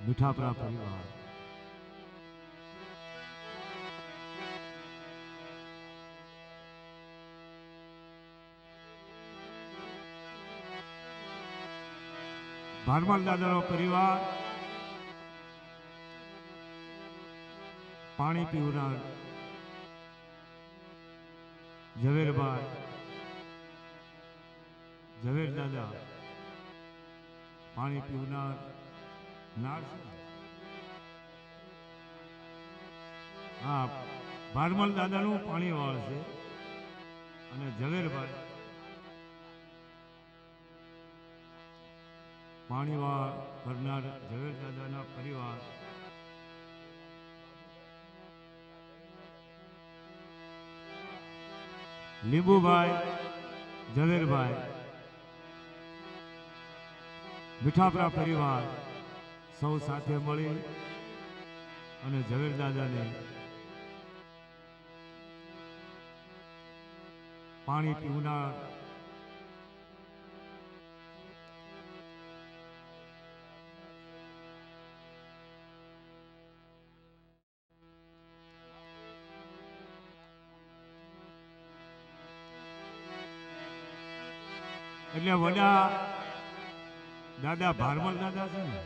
મીઠાપરા પરિવાર, ભારમલ દાદાનો પરિવાર, પાણી પીવનાર ઝવેરભાઈ, ઝવેર દાદા પાણી પીવનાર નાર છે. હા, ભારમલ દાદાનું પાણી વાળ છે અને ઝવેરભાઈ પાણીવાળ કરનાર ઝવેર દાદાના પરિવાર, લીંબુભાઈ, ઝવેરભાઈ, મીઠાપરા પરિવાર સૌ સાથે મળી અને ઝવેર દાદાને પાણી પીવનાર એટલે વડા દાદા ભારમલ દાદા છે ને,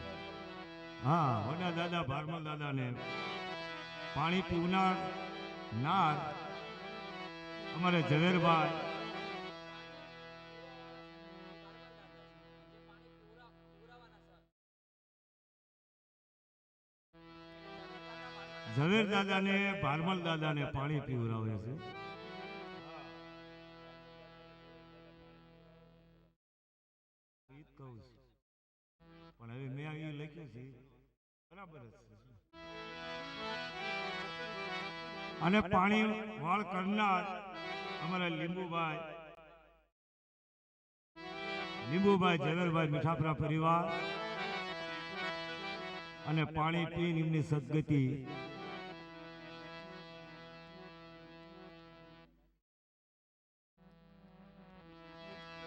હા, વડા દાદા ભારમલ દાદાને પાણી પીવનાર નાર અમારે ઝવેરભાઈ, ઝવેર દાદાને ભારમલ દાદાને પાણી પીવરાવે છે. પણ હવે મેં અહીં લખ્યું છે બરાબર જ છે. અને પાણી વાળ કરનાર અમારા લીંબુભાઈ, ઝવેરભાઈ, મીઠાપરા પરિવાર અને પાણી પીને એમની સદગતિ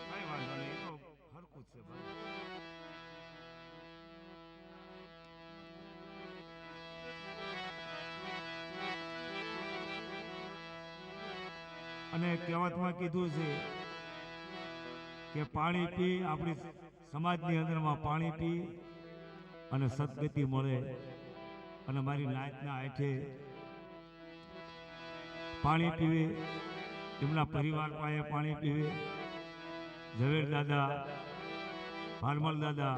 કઈ વાંધો નહીં, તો હરકું છે ભાઈ. અને કહેવતમાં કીધું છે કે પાણી પી, આપણી સમાજની અંદરમાં પાણી પી અને સદગતિ મળે. અને મારી નાતના આઠે પાણી પીવે, એમના પરિવાર પાસે પાણી પીવે, ઝવેર દાદા, ભારમલ દાદા,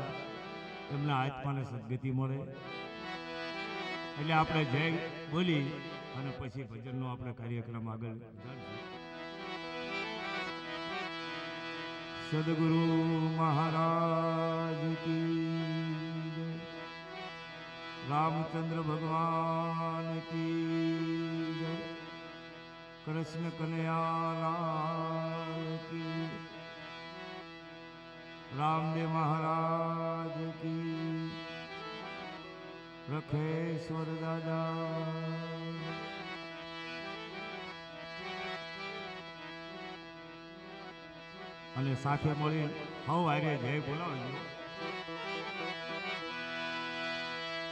એમના આત્માને સદગતિ મળે. એટલે આપણે જય બોલી અને પછી ભજનનો આપણે કાર્યક્રમ આગળ ચાલશે. સદગુરુ મહારાજ કી, રામચંદ્ર ભગવાન કી, કૃષ્ણ કનૈયા લાલ કી, રામદેવ મહારાજ કી, રખેશ્વર દાદા. અને સાથે મળી હવ હારે જય બોલાવજો.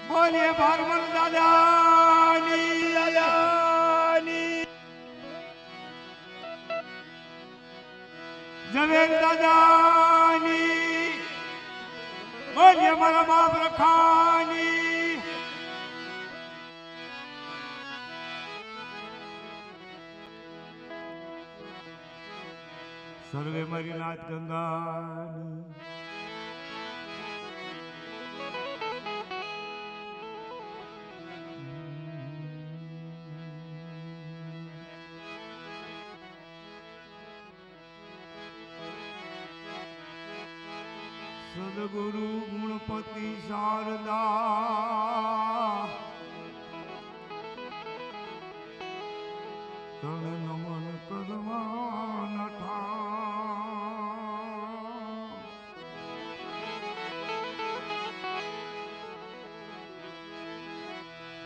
બોલીએ ભારમલ દાદાની, ઝવેર દાદાની, બોલીએ મારા બાપ રખાની. સર્વે મારી નાથ ગંગાની. સદગુરુ ગુણપતિ શારદા, તને નમન કરવા નઠા.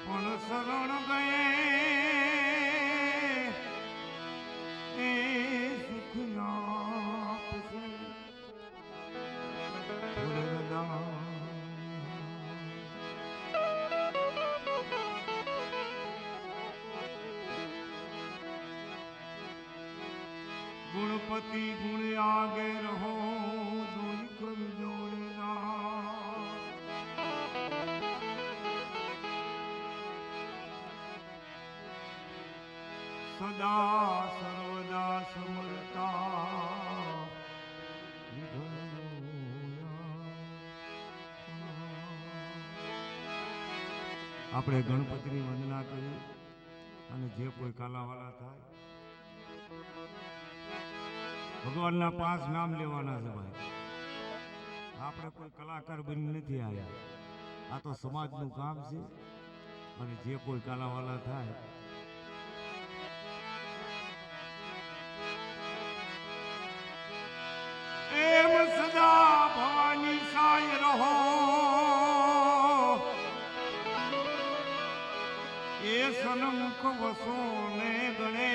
પણ શરણ ગયે એ સુખ આપશે. ગણપતિ ગુણ આગે રહો દોઈ કર જોડેલા સદા સર્વદા સમરતા આપણે ગણપતિની વંદના કરી અને જે કોઈ કાલાવાલા થાય ભગવાનના 5 નામ લેવાના છે ભાઈ. આપણે કોઈ કલાકાર બની નથી આવ્યા, આ તો સમાજનું કામ છે. અને જે કોઈ કાલાવાલા થાય એમ સદા ભવાની સાય રહો એ સન્મુખ વસો ને ગણે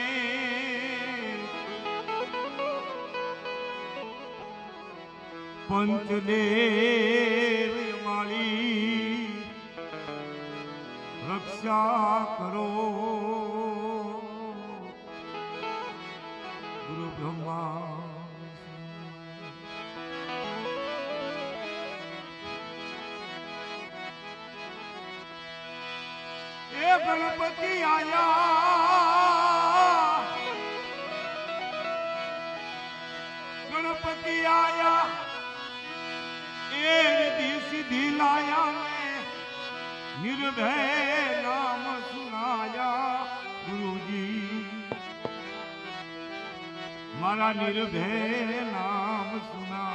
પંચદેવ વાળી રક્ષા કરો ગુરુ બ્રહ્મા એ ગણપતિ આયા ગણપતિ આયા એ રીતિ સીધી લાયા નિર્ભય નામ સુનાયા ગુરુજી મારા નિર્ભય નામ સુનાયા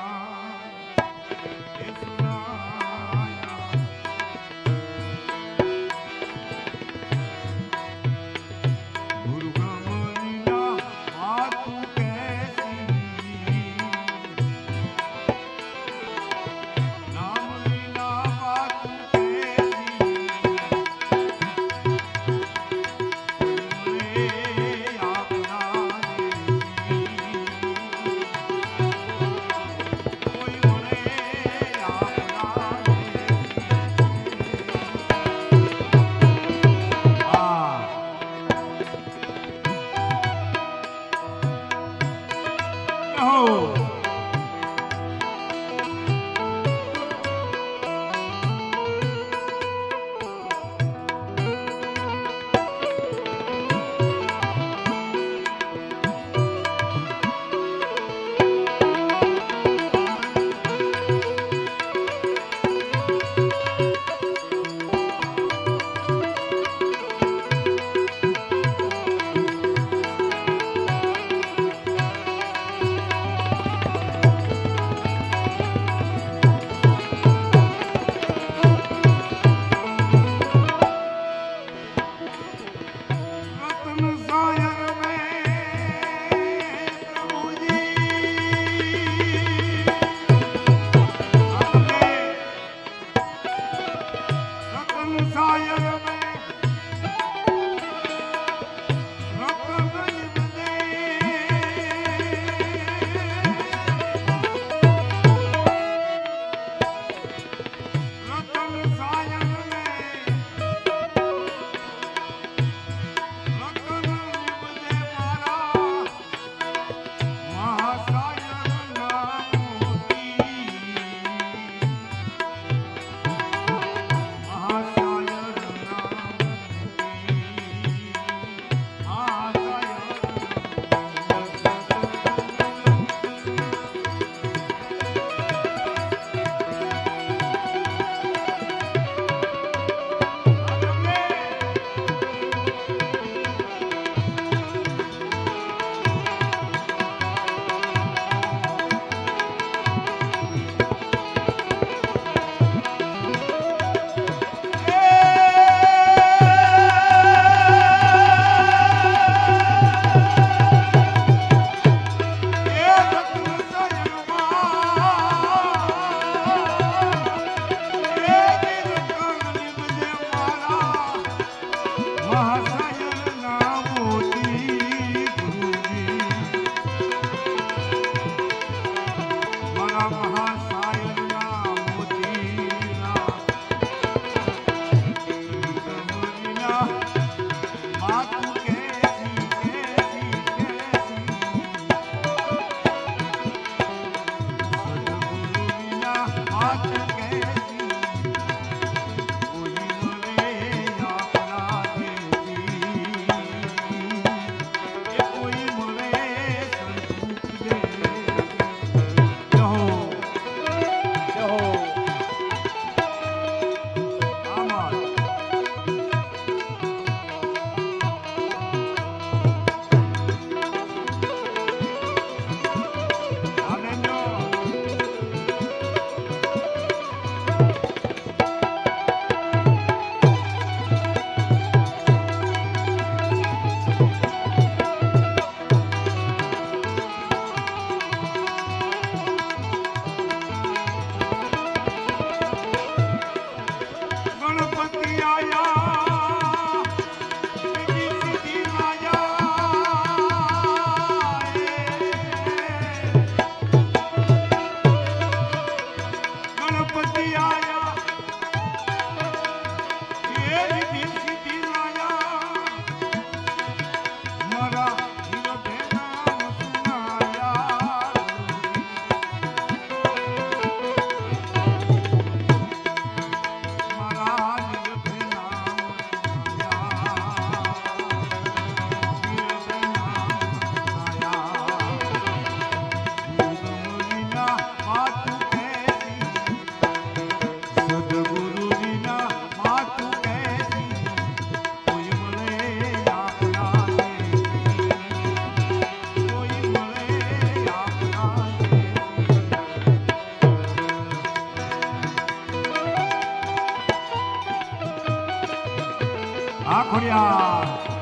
આ ખોડિયાર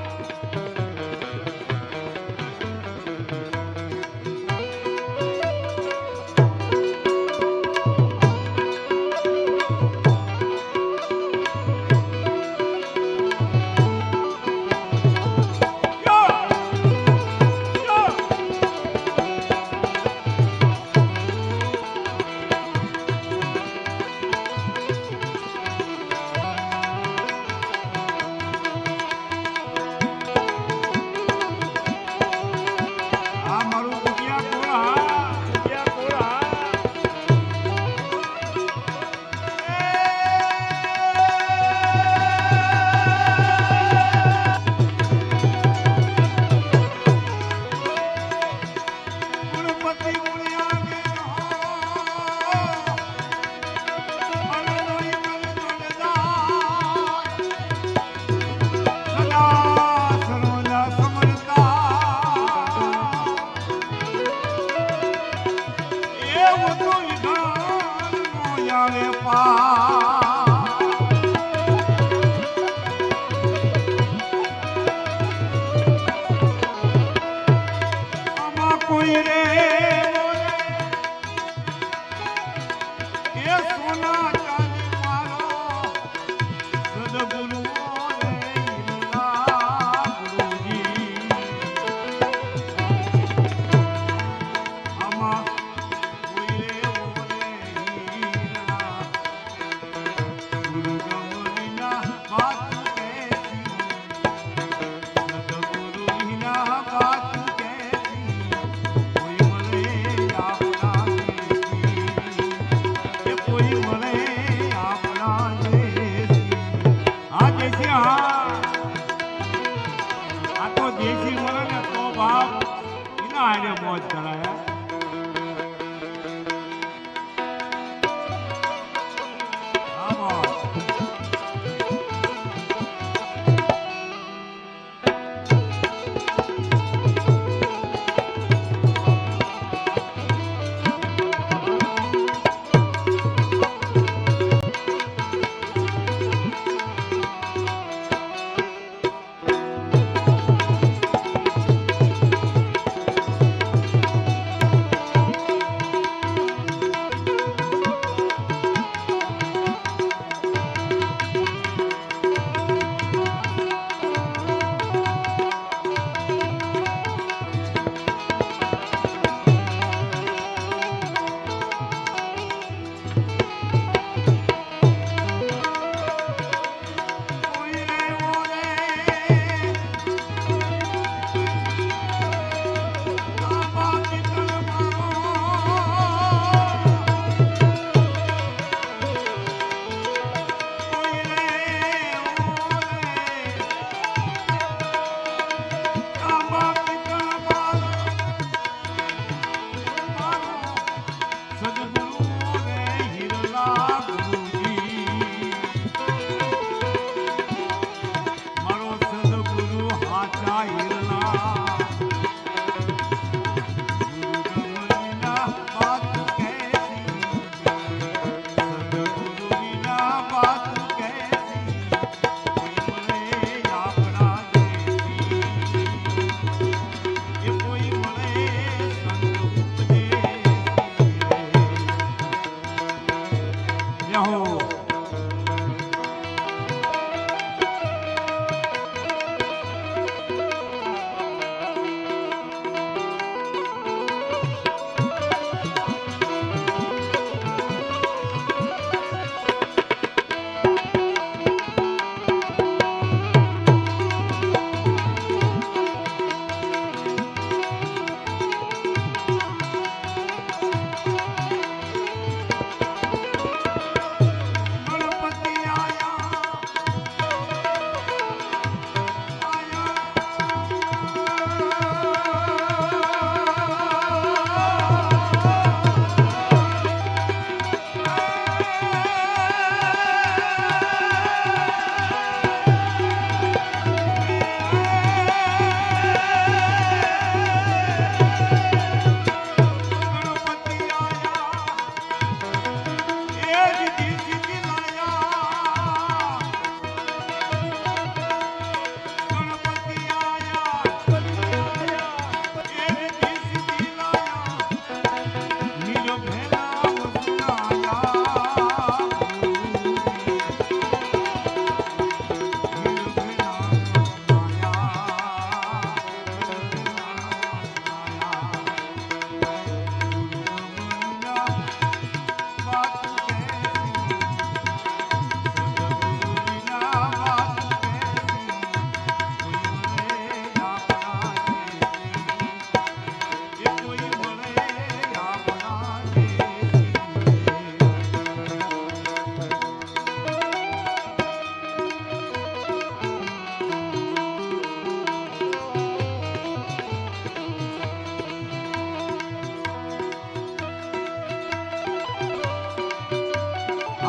મોજ કરાયા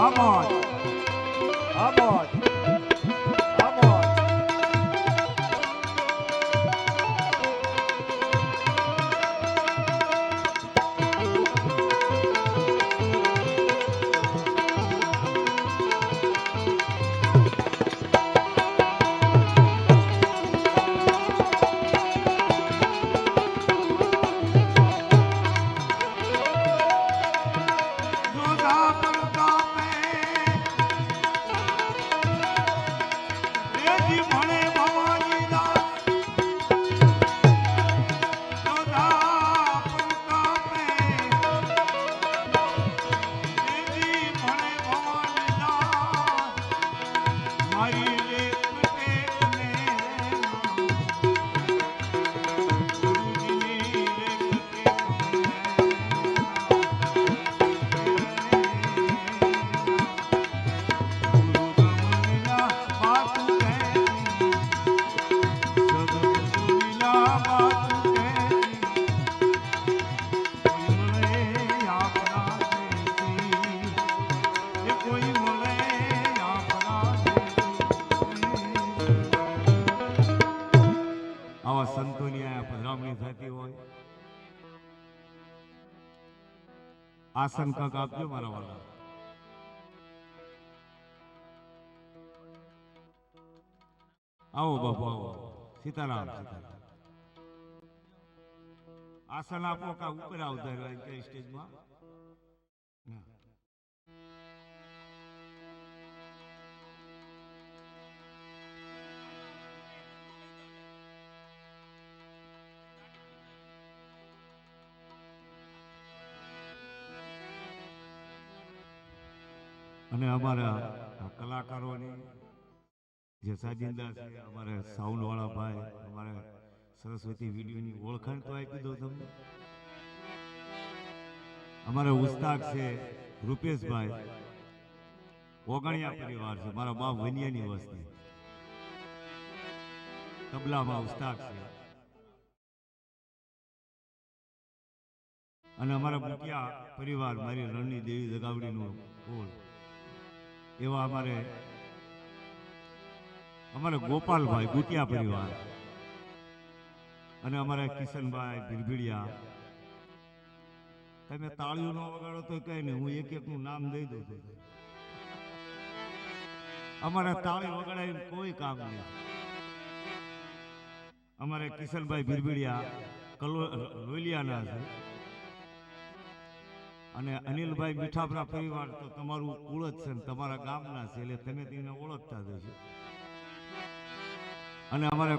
આમોદ આમોદ આમોદ સંતોની આ પધરામણી થતી હોય આસન કાંક આપજો મારા વાલા. આવો બાપુ આવો. સીતારામ સીતારામ. આસન આપો કા ઉપર આવતા રહ્યો કઈ સ્ટેજમાં. અને અમારા કલાકારોની જે સાજિંદા છે, અમારા સાઉન્ડ વાળા ભાઈ, અમારા સરસ્વતી વિડીયોની ઓળખાણ તો આપી દો તમને. અમારા ઉસ્તાદ છે રૂપેશભાઈ, ઓગણિયા પરિવાર છે, મારા બાપ વનિયાની વસ્તી, તબલામાં ઉસ્તાદ છે. અને અમારા મુખિયા પરિવાર, મારી રણની દેવી જગાવડીનું કુળ, એવા અમારે ગોપાલભાઈ ગુટિયા પરિવાર, અને અમારા કિશનભાઈ ભીરભીડિયા. તમે તાળીઓ ન વગાડો તો કઈ નહીં, હું એક એક નું નામ દઈ દઉં છું. અમારે તાળી વગાડાવીને કોઈ કામ નહીં. અમારે કિશનભાઈ ભીરભીડિયા લોલિયાના છે, અને અનિલભાઈ મીઠાપરા પરિવાર તો તમારું કુળ જ છે, તમારા ગામના છે, એટલે તમે તેને ઓળખતા જ છો. અને અમારે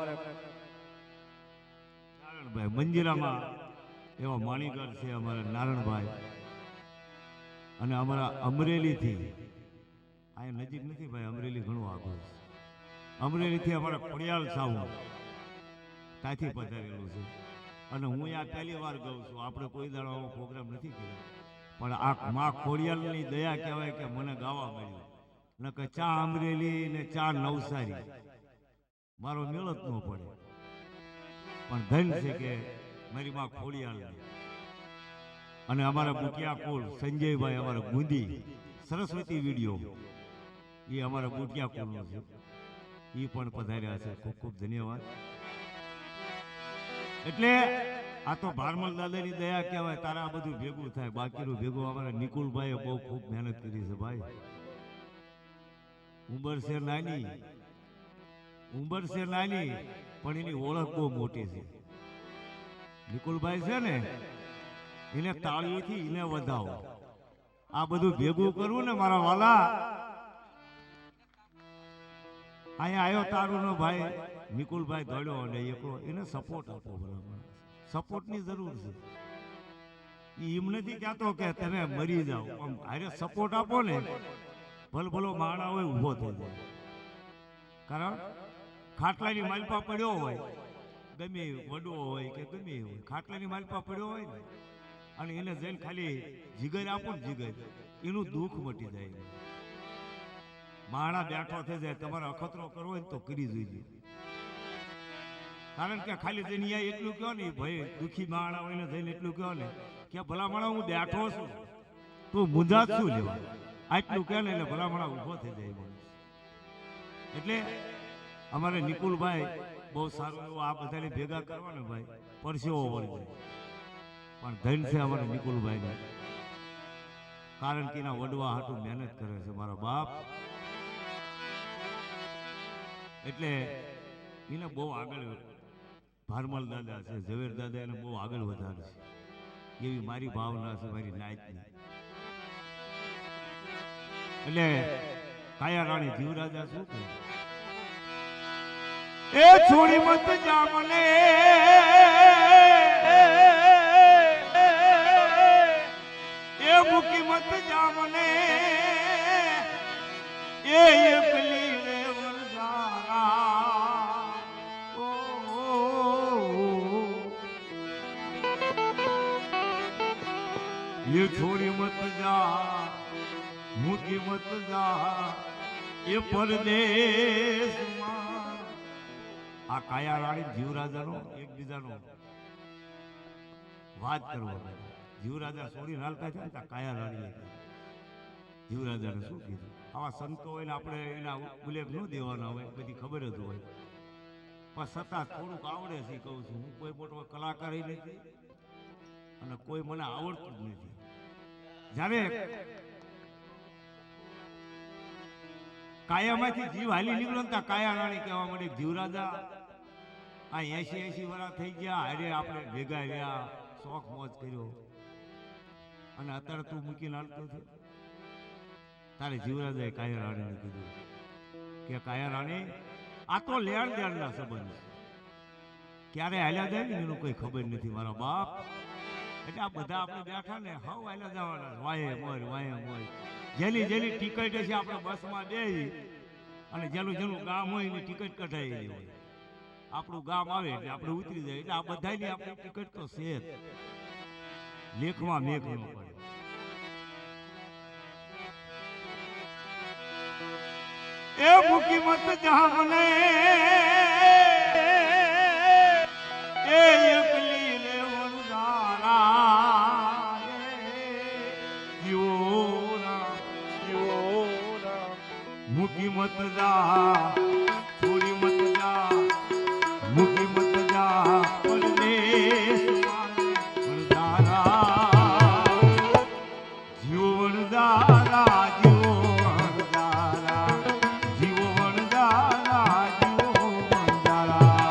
નારણભાઈ મંજીરામાં એવા માણીગર છે, અમારા નારણભાઈ. અને અમારા અમરેલીથી, અહીંયા નજીક નથી ભાઈ, અમરેલી ઘણું આગળ છે. અમરેલીથી અમારા ખોડિયાલ સાઉન્ડ ત્યાંથી પધારેલું છે. અને હું આ પહેલી વાર ગઉં છું, આપણે કોઈ દાડો પ્રોગ્રામ નથી કર્યો, પણ આ મા ખોડિયાલની દયા કહેવાય કે મને ગાવા મળ્યું. ન કે ચા અમરેલી ને ચા નવસારી મારો મેળ જ ન પડે, પણ ધન છે કે મારી માં ખોડિયાલ. અને અમારા બુટિયા કુળ સંજયભાઈ, અમારા ગુંદી સરસ્વતી વિડીયો, એ અમારા બુટિયા કુળનો છે, એ પણ પધાર્યા છે. ખૂબ ખૂબ ધન્યવાદ. એટલે આ તો ભારમલ દાદાની દયા કહેવાય, તારા આ બધું ભેગું થાય. બાકીનું ભેગું અમારા નિકુલભાઈએ બહુ ખૂબ મહેનત કરી છે ભાઈ. ઉંબર છે નાની, પણ એની ઓળખ બહુ મોટી છે. નિકુલભાઈ છે ને, એને તાળીઓથી એને વધાવો. આ બધું ભેગું કરવું ને મારા વાલા. અહીંયા આવ્યો તારુનો ભાઈ નિકુલભાઈ દોડ્યો, અને એકલો એને સપોર્ટ આપો. બરાબર, સપોર્ટની જરૂર છે. એમ નથી કહેતો કે તમે મરી જાઓ, આમ હારે સપોર્ટ આપો ને, ભલો માણા હોય ઊભો થઈ જાય. કારણ ખાટલાની માલપા પડ્યો હોય, ગમે વડો હોય કે ગમે હોય, ખાટલાની માલપા પડ્યો હોય ને, અને એને જઈને ખાલી જીગર આપો ને, જીગર, એનું દુઃખ મટી જાય. માણા બેઠો થઈ જાય. તમારે અખતરો કરવો હોય તો કરી જોઈએ. કારણ કે ખાલી જઈને એટલું કહો ને, ભાઈ દુઃખી માણા હોય ને જઈને એટલું કહો ને કે ભલા માણા હું બેઠો છું, તું મુંજાત શું લેવા. આટલું કહે ને એટલે ભલામણા ઊભો થઈ જાય માણસ. એટલે અમારે નિકુલભાઈ બહુ સારું એવું આ બધાને ભેગા કરવા ને ભાઈ પરસેવો વળી જાય. પણ ધન છે અમારે નિકુલભાઈને, કારણ કે એના વડવા હાટું મહેનત કરે છે મારા બાપ. એટલે એને બહુ આગળ ભારમલ દાદા છે, ઝવેર દાદા એને બહુ આગળ વધારે છે એવી મારી ભાવના છે મારી નાયતની. એટલે કાયા રાણી જીવરાજા શું કહે, એ છોડી મત જા મને, એ મૂકી મત જા મને, એ એકલી રે વરસારા. એ છોડી મત જા, મૂકી મત જા, એ પરદેશમાં. આ કાયા રાણી જીવરાજાનો એકબીજાનો વાત કરવો. જીવરાજા છોડી હાલતા છે ને કાયા રાણીએ જીવરાજાને શું કીધું. આવા સંતો હોય ને આપણે એના ઉલ્લેખ ન દેવાના હોય, બધી ખબર જ હોય, પણ છતાં થોડુંક આવડે છે. કહું છું હું કોઈ મોટો કલાકાર નથી અને કોઈ મને આવડતું જ નથી. જ્યારે કાયામાંથી જીવ હાલી નીકળ્યો ને કાયા રાણી કહેવા માંડી, જીવરાજા આ 80 વર્ષ થઈ ગયા, હારે આપણે ભેગા રહ્યા, શોખ મોજ કર્યો, અને અત્યારે તું મૂકીને હાલતો છે. તારે જીવરાજાએ કાયા રાણીને કીધું કે કાયા રાણી આ તો લેણ દેણના સંબંધ છે, ક્યારે હાલ્યા જાય ને એનું કોઈ ખબર નથી મારા બાપ. એટલે આ બધા આપણે બેઠા ને હવ હાલ્યા જવાના, વાયે મોર વાયે મોર. જેની જેની ટિકિટ છે આપણે બસમાં બેસી અને જેનું ગામ હોય એની ટિકિટ કઢાવી હોય. આપણું ગામ આવે એટલે આપણે ઉતરી જાય. એટલે આ બધાની આપણી ટિકિટ તો છે જ, લેખમાં મેઘ ન પડે. એ મૂકી મત જા મને, એ એકલી રે વરસારા. મૂકી મત જા, છોડી મત જા, મૂકી મત જા, પરદેશમાં વરસારા. જીવો વરસારા, જીવો વરસારા, જીવો વરસારા, જીવો વરસારા.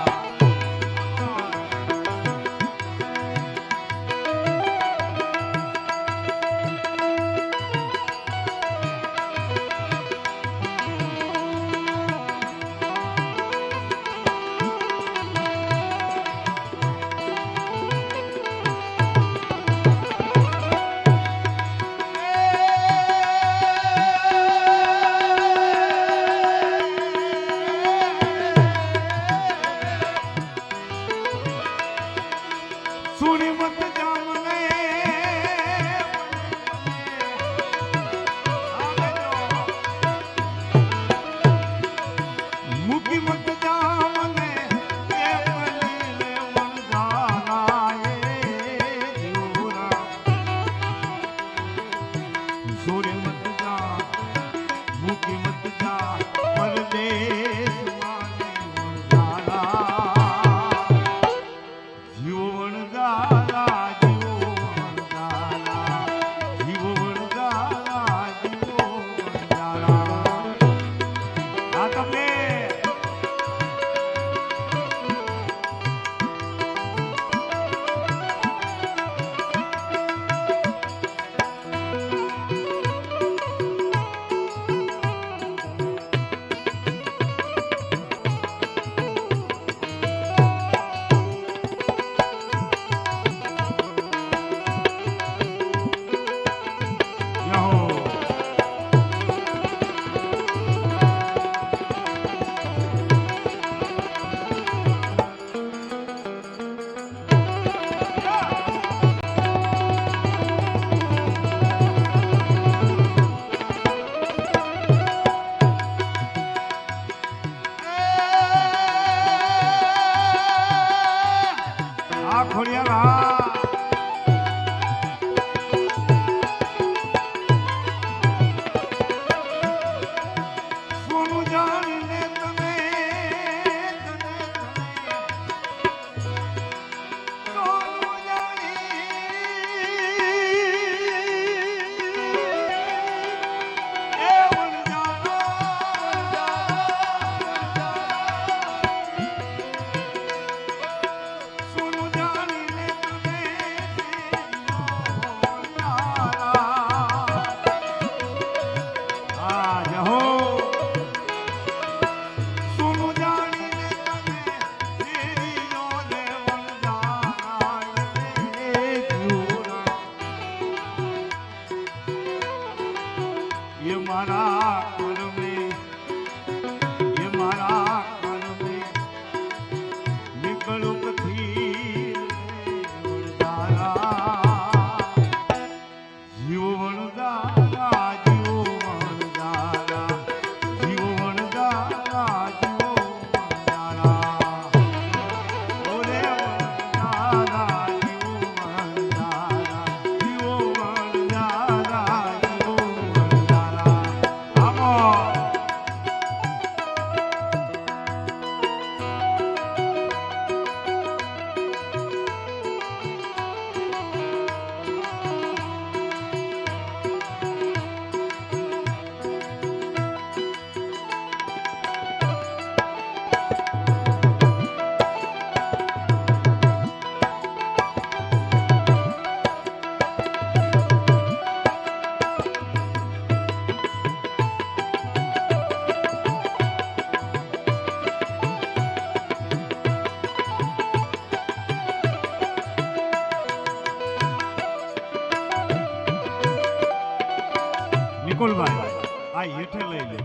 નિકુલભાઈ આ હેઠે લઈ લે.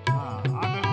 હા આગળ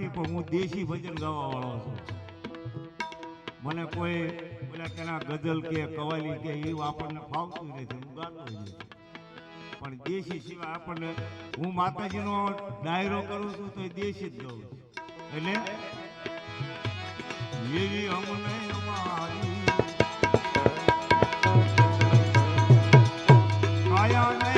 નથી પણ હું દેશી ભજન ગાવા વાળો છું. મને કોઈ પેલા તેના ગઝલ કે કવાલી કે એ આપણને ફાવતું નથી, હું ગાતો જ નથી. પણ દેશી સિવાય આપણને હું માતાજીનો ડાયરો કરું છું તો એ દેશી જ ગાઉં છું. એટલે એવી અમને અમારી કાયા ને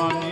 સ્વામી